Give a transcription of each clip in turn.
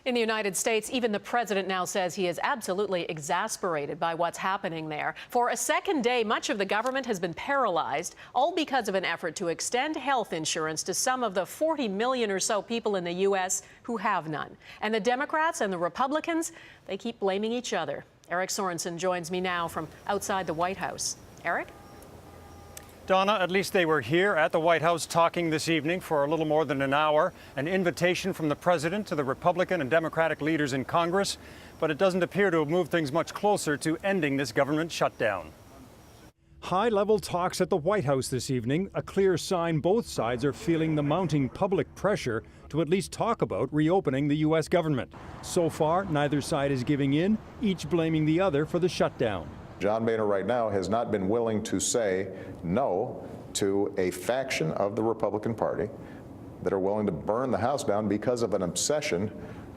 In the United States, even the president now says he is absolutely exasperated by what's happening there. For a second day, much of the government has been paralyzed, all because of an effort to extend health insurance to some of the 40 million or so people in the U.S. who have none. And the Democrats and the Republicans, they keep blaming each other. Eric Sorensen joins me now from outside the White House. Eric? Donna, at least they were here at the White House talking this evening for a little more than an hour. An invitation from the president to the Republican and Democratic leaders in Congress, but it doesn't appear to have moved things much closer to ending this government shutdown. High-level talks at the White House this evening, a clear sign both sides are feeling the mounting public pressure to at least talk about reopening the U.S. government. So far, neither side is giving in, each blaming the other for the shutdown. John Boehner right now has not been willing to say no to a faction of the Republican Party that are willing to burn the House down because of an obsession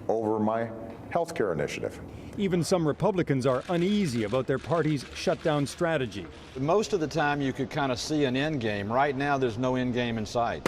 over my health care initiative. Even some Republicans are uneasy about their party's shutdown strategy. Most of the time you could kind of see an end game. Right now there's no end game in sight.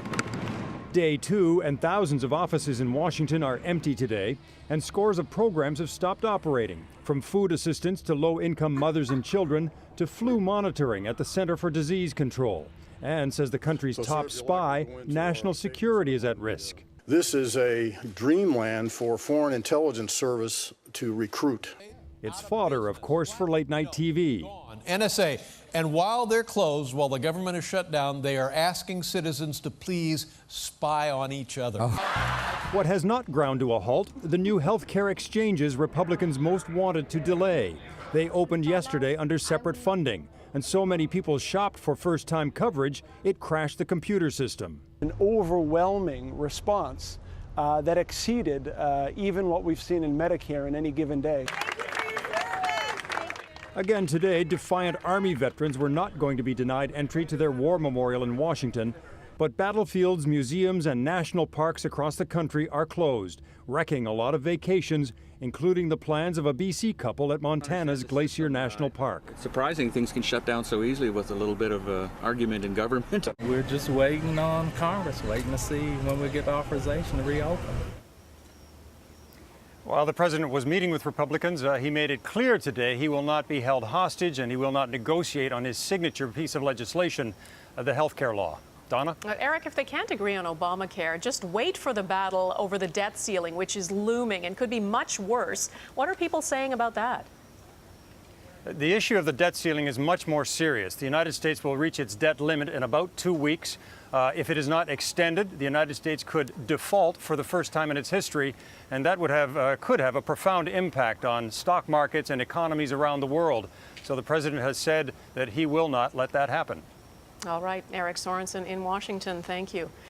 Day two, and thousands of offices in Washington are empty today, and scores of programs have stopped operating, from food assistance to low-income mothers and children to flu monitoring at the Center for Disease Control. And says the country's top spy, national security is at risk. This is a dreamland for Foreign Intelligence Service to recruit. It's fodder, of course, for late-night TV. NSA. And while they're closed, while the government is shut down, they are asking citizens to please spy on each other. What has not ground to a halt, the new health care exchanges Republicans most wanted to delay. They opened yesterday under separate funding, and so many people shopped for first-time coverage, it crashed the computer system. An overwhelming response that exceeded even what we've seen in Medicare in any given day. Again today, defiant Army veterans were not going to be denied entry to their war memorial in Washington, but battlefields, museums, and national parks across the country are closed, wrecking a lot of vacations, including the plans of a BC couple at Montana's Glacier National Park. It's surprising things can shut down so easily with a little bit of argument in government. We're just waiting on Congress, waiting to see when we get authorization to reopen. While the president was meeting with Republicans, he made it clear today he will not be held hostage and he will not negotiate on his signature piece of legislation, the health care law. Donna? Eric, if they can't agree on Obamacare, just wait for the battle over the debt ceiling, which is looming and could be much worse. What are people saying about that? The issue of the debt ceiling is much more serious. The United States will reach its debt limit in about 2 weeks. If it is not extended, the United States could default for the first time in its history, and that could have a profound impact on stock markets and economies around the world. So the president has said that he will not let that happen. All right, Eric Sorensen in Washington, thank you.